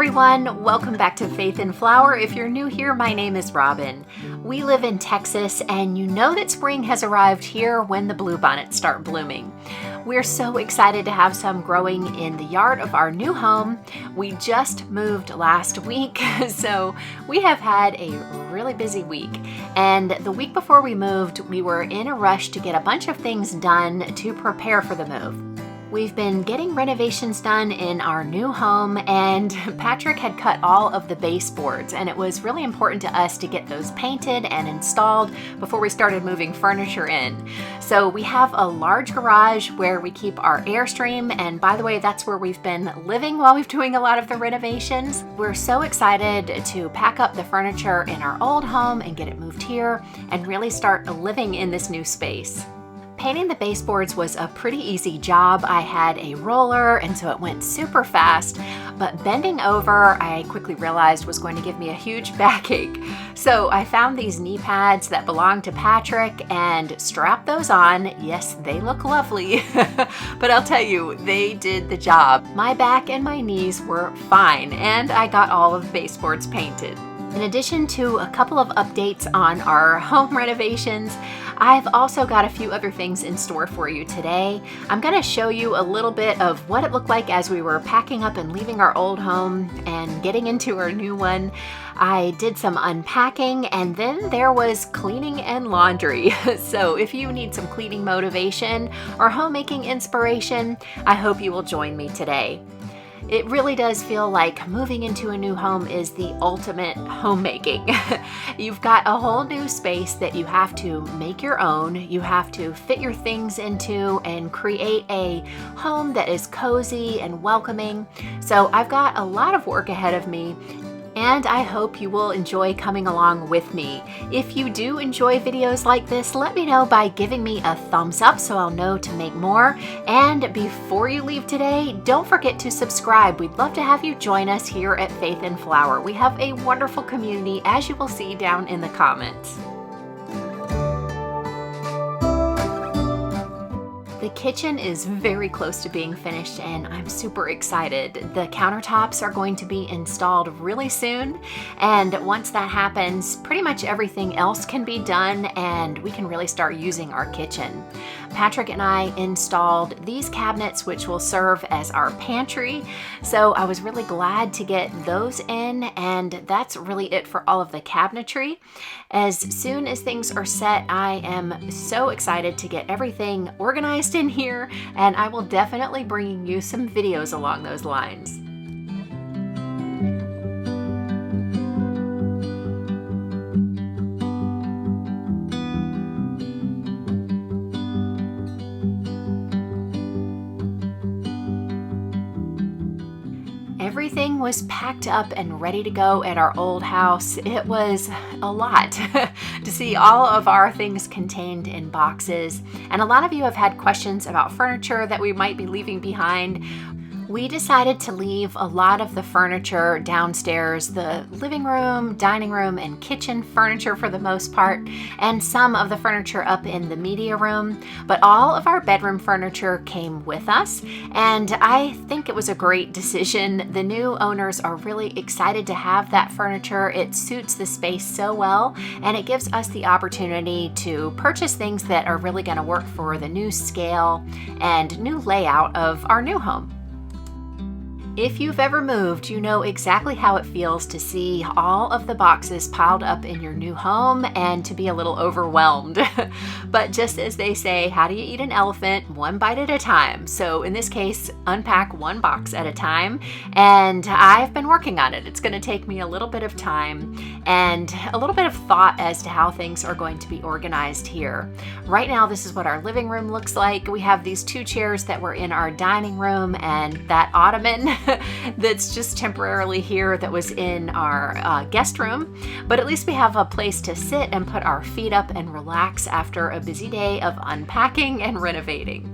everyone, welcome back to Faith in Flower. If you're new here, my name is Robin. We live in Texas, and you know that spring has arrived here when the bluebonnets start blooming. We're so excited to have some growing in the yard of our new home. We just moved last week, so we have had a really busy week. And the week before we moved, we were in a rush to get a bunch of things done to prepare for the move. We've been getting renovations done in our new home, and Patrick had cut all of the baseboards, and it was really important to us to get those painted and installed before we started moving furniture in. So we have a large garage where we keep our Airstream, and by the way, that's where we've been living while we've doing a lot of the renovations. We're so excited to pack up the furniture in our old home and get it moved here and really start living in this new space. Painting the baseboards was a pretty easy job. I had a roller, and so it went super fast, but bending over, I quickly realized was going to give me a huge backache. So I found these knee pads that belong to Patrick and strapped those on. Yes, they look lovely, but I'll tell you, they did the job. My back and my knees were fine, and I got all of the baseboards painted. In addition to a couple of updates on our home renovations, I've also got a few other things in store for you today. I'm going to show you a little bit of what it looked like as we were packing up and leaving our old home and getting into our new one. I did some unpacking, and then there was cleaning and laundry. So if you need some cleaning motivation or homemaking inspiration, I hope you will join me today. It really does feel like moving into a new home is the ultimate homemaking. You've got a whole new space that you have to make your own. You have to fit your things into and create a home that is cozy and welcoming. So I've got a lot of work ahead of me, and I hope you will enjoy coming along with me. If you do enjoy videos like this, let me know by giving me a thumbs up so I'll know to make more. And before you leave today, don't forget to subscribe. We'd love to have you join us here at Faith in Flower. We have a wonderful community, as you will see down in the comments. The kitchen is very close to being finished, and I'm super excited. The countertops are going to be installed really soon, and once that happens, pretty much everything else can be done and we can really start using our kitchen. Patrick and I installed these cabinets, which will serve as our pantry, so I was really glad to get those in, and that's really it for all of the cabinetry. As soon as things are set, I am so excited to get everything organized in here, and I will definitely bring you some videos along those lines. Everything was packed up and ready to go at our old house. It was a lot to see all of our things contained in boxes. And a lot of you have had questions about furniture that we might be leaving behind. We decided to leave a lot of the furniture downstairs, the living room, dining room, and kitchen furniture for the most part, and some of the furniture up in the media room. But all of our bedroom furniture came with us, and I think it was a great decision. The new owners are really excited to have that furniture. It suits the space so well, and it gives us the opportunity to purchase things that are really going to work for the new scale and new layout of our new home. If you've ever moved, you know exactly how it feels to see all of the boxes piled up in your new home and to be a little overwhelmed. But just as they say, how do you eat an elephant? One bite at a time. So in this case, unpack one box at a time. And I've been working on it. It's going to take me a little bit of time and a little bit of thought as to how things are going to be organized here. Right now, this is what our living room looks like. We have these two chairs that were in our dining room and that ottoman that's just temporarily here that was in our guest room. But at least we have a place to sit and put our feet up and relax after a busy day of unpacking and renovating.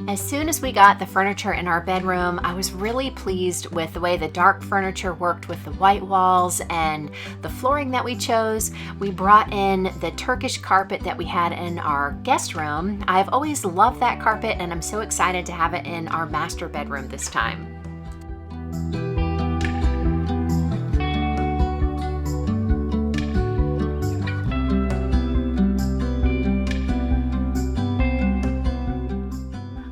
As soon as we got the furniture in our bedroom, I was really pleased with the way the dark furniture worked with the white walls and the flooring that we chose. We brought in the Turkish carpet that we had in our guest room. I've always loved that carpet, and I'm so excited to have it in our master bedroom this time.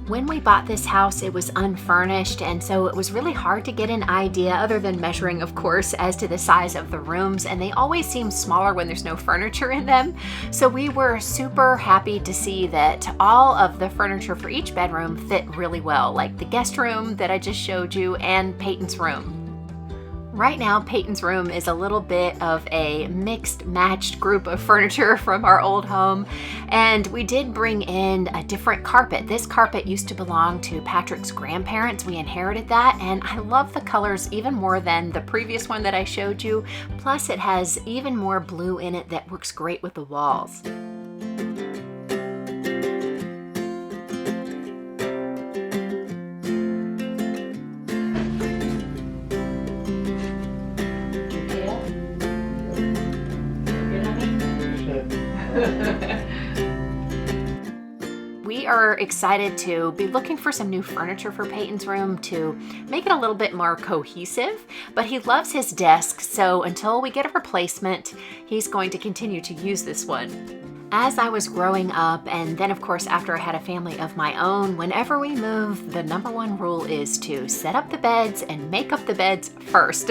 When we bought this house, it was unfurnished, and so it was really hard to get an idea, other than measuring, of course, as to the size of the rooms, and they always seem smaller when there's no furniture in them. So we were super happy to see that all of the furniture for each bedroom fit really well, like the guest room that I just showed you and Peyton's room. Right now, Peyton's room is a little bit of a mixed matched group of furniture from our old home, and we did bring in a different carpet. This carpet used to belong to Patrick's grandparents. We inherited that, and I love the colors even more than the previous one that I showed you. Plus, it has even more blue in it that works great with the walls. We are excited to be looking for some new furniture for Peyton's room to make it a little bit more cohesive, but he loves his desk, so until we get a replacement, he's going to continue to use this one. As I was growing up, and then of course after I had a family of my own, whenever we move, the number one rule is to set up the beds and make up the beds first.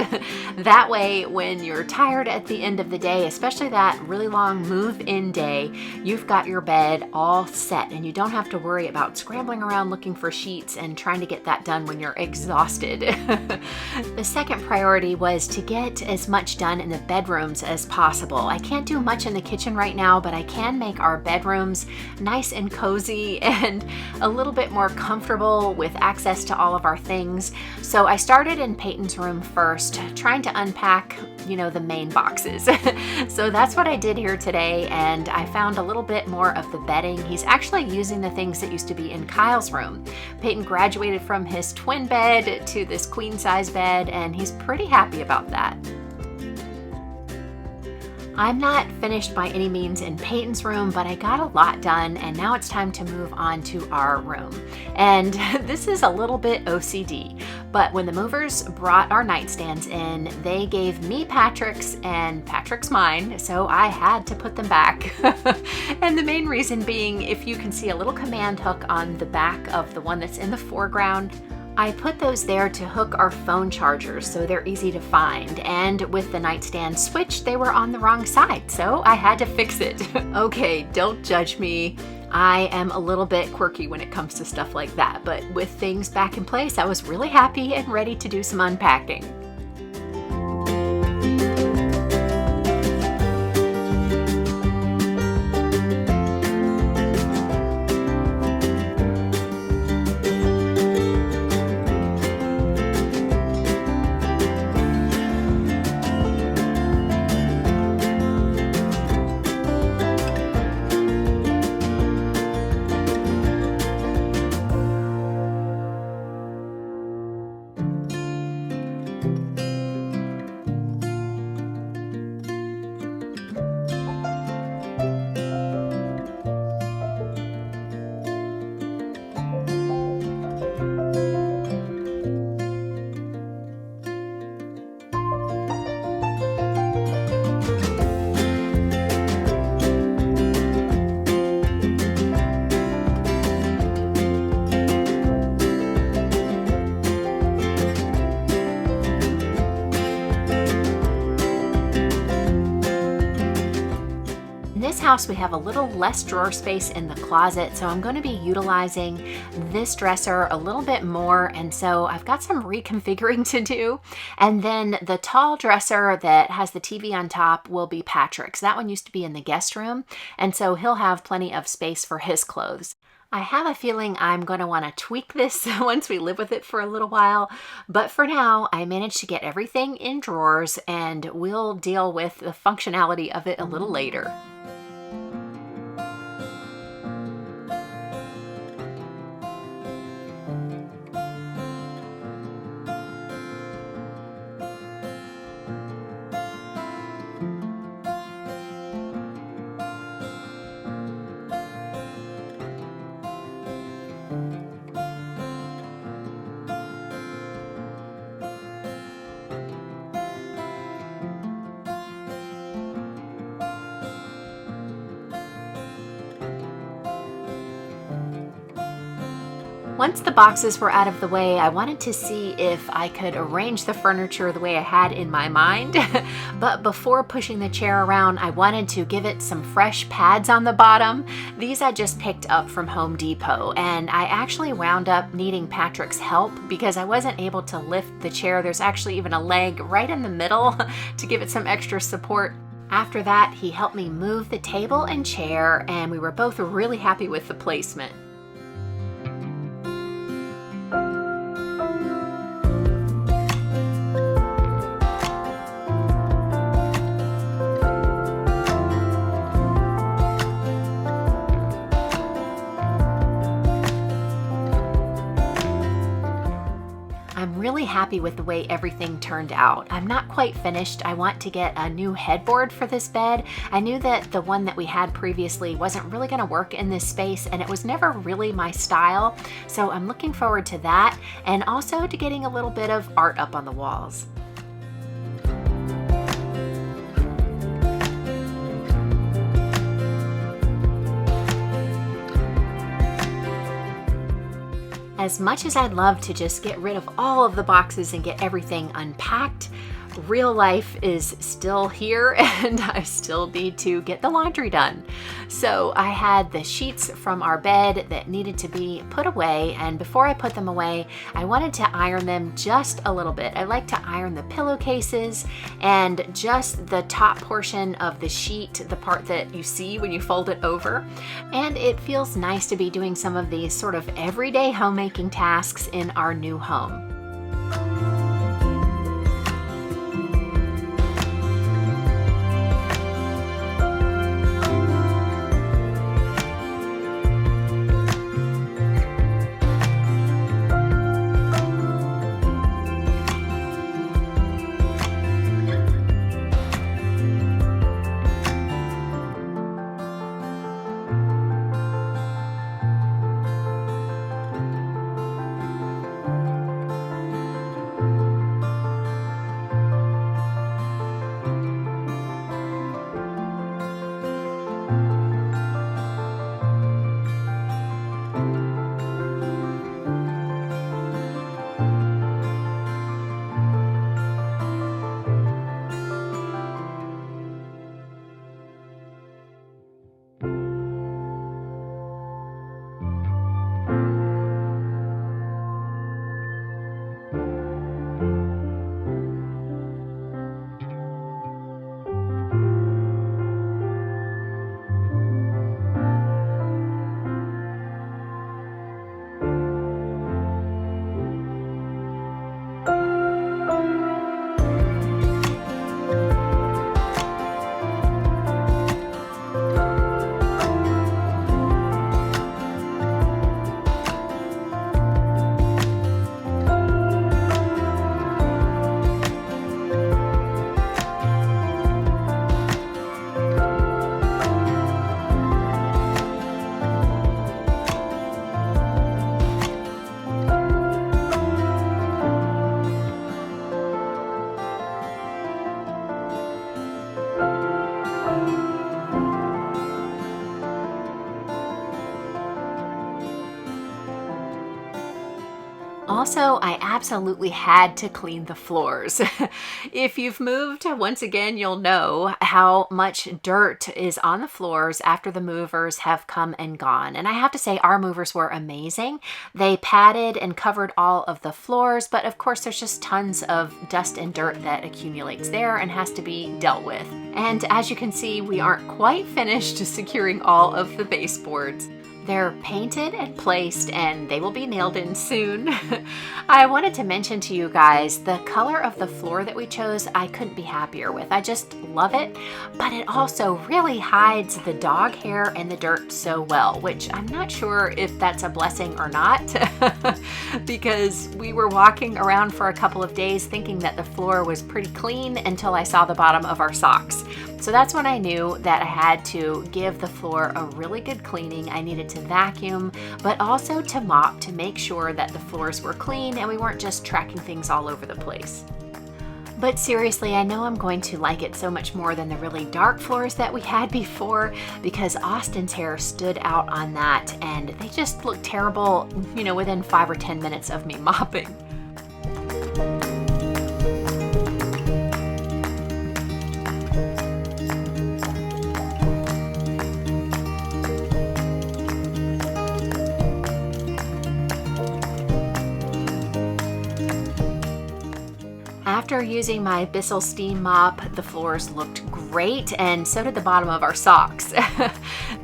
That way, when you're tired at the end of the day, especially that really long move-in day, you've got your bed all set and you don't have to worry about scrambling around looking for sheets and trying to get that done when you're exhausted. The second priority was to get as much done in the bedrooms as possible. I can't do much in the kitchen right now, but I can make our bedrooms nice and cozy and a little bit more comfortable with access to all of our things. So I started in Peyton's room first, trying to unpack, the main boxes. So that's what I did here today, and I found a little bit more of the bedding. He's actually using the things that used to be in Kyle's room. Peyton graduated from his twin bed to this queen size bed, and he's pretty happy about that. I'm not finished by any means in Peyton's room, but I got a lot done, and now it's time to move on to our room. And this is a little bit OCD, but when the movers brought our nightstands in, they gave me Patrick's and Patrick's mine, so I had to put them back. And the main reason being, if you can see a little command hook on the back of the one that's in the foreground, I put those there to hook our phone chargers so they're easy to find, and with the nightstand switch, they were on the wrong side, so I had to fix it. Okay, don't judge me. I am a little bit quirky when it comes to stuff like that, but with things back in place, I was really happy and ready to do some unpacking. In this house, we have a little less drawer space in the closet, so I'm going to be utilizing this dresser a little bit more, and so I've got some reconfiguring to do. And then the tall dresser that has the TV on top will be Patrick's. That one used to be in the guest room, and so he'll have plenty of space for his clothes. I have a feeling I'm going to want to tweak this once we live with it for a little while, but for now, I managed to get everything in drawers, and we'll deal with the functionality of it a little later. Once the boxes were out of the way, I wanted to see if I could arrange the furniture the way I had in my mind. But before pushing the chair around, I wanted to give it some fresh pads on the bottom. These I just picked up from Home Depot, and I actually wound up needing Patrick's help because I wasn't able to lift the chair. There's actually even a leg right in the middle to give it some extra support. After that, he helped me move the table and chair, and we were both really happy with the placement. I'm really happy with the way everything turned out. I'm not quite finished. I want to get a new headboard for this bed. I knew that the one that we had previously wasn't really going to work in this space, and it was never really my style. So I'm looking forward to that, and also to getting a little bit of art up on the walls. As much as I'd love to just get rid of all of the boxes and get everything unpacked, real life is still here and I still need to get the laundry done. So I had the sheets from our bed that needed to be put away, and before I put them away, I wanted to iron them just a little bit. I like to iron the pillowcases and just the top portion of the sheet, the part that you see when you fold it over. And it feels nice to be doing some of these sort of everyday homemaking tasks in our new home. Also, I absolutely had to clean the floors. If you've moved, once again, you'll know how much dirt is on the floors after the movers have come and gone. And I have to say, our movers were amazing. They patted and covered all of the floors, but of course there's just tons of dust and dirt that accumulates there and has to be dealt with. And as you can see, we aren't quite finished securing all of the baseboards. They're painted and placed, and they will be nailed in soon. I wanted to mention to you guys the color of the floor that we chose. I couldn't be happier with. I just love it, but it also really hides the dog hair and the dirt so well, which I'm not sure if that's a blessing or not, because we were walking around for a couple of days thinking that the floor was pretty clean until I saw the bottom of our socks. So that's when I knew that I had to give the floor a really good cleaning. I needed to vacuum, but also to mop to make sure that the floors were clean and we weren't just tracking things all over the place. But seriously, I know I'm going to like it so much more than the really dark floors that we had before, because Austin's hair stood out on that and they just look terrible, you know, within 5 or 10 minutes of me mopping. After using my Bissell steam mop, the floors looked great, and so did the bottom of our socks.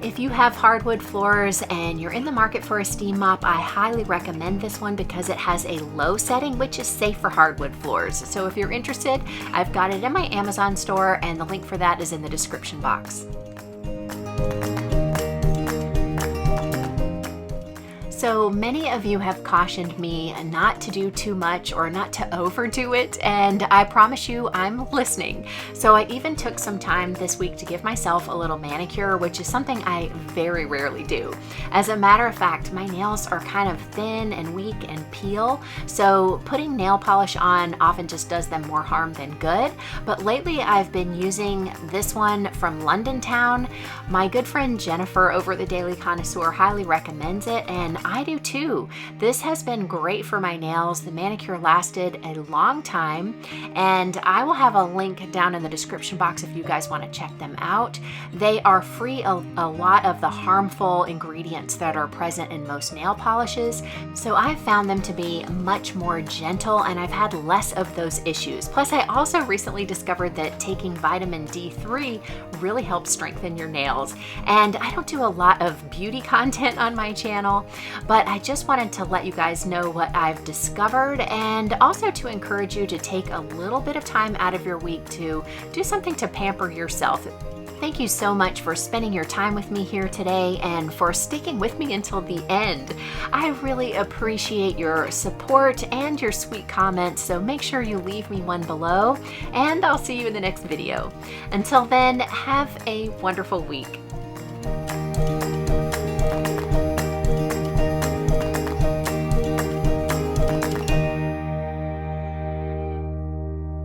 If you have hardwood floors and you're in the market for a steam mop, I highly recommend this one because it has a low setting, which is safe for hardwood floors. So if you're interested, I've got it in my Amazon store, and the link for that is in the description box. So many of you have cautioned me not to do too much or not to overdo it, and I promise you I'm listening. So I even took some time this week to give myself a little manicure, which is something I very rarely do. As a matter of fact, my nails are kind of thin and weak and peel, so putting nail polish on often just does them more harm than good. But lately I've been using this one from LONDONTOWN. My good friend Jennifer over at the Daily Connoisseur highly recommends it, and I do too. This has been great for my nails. The manicure lasted a long time, and I will have a link down in the description box if you guys want to check them out. They are free of a lot of the harmful ingredients that are present in most nail polishes, so I've found them to be much more gentle, and I've had less of those issues. Plus, I also recently discovered that taking vitamin D3 really helps strengthen your nails. And I don't do a lot of beauty content on my channel, but I just wanted to let you guys know what I've discovered, and also to encourage you to take a little bit of time out of your week to do something to pamper yourself. Thank you so much for spending your time with me here today and for sticking with me until the end. I really appreciate your support and your sweet comments, so make sure you leave me one below, and I'll see you in the next video. Until then, have a wonderful week.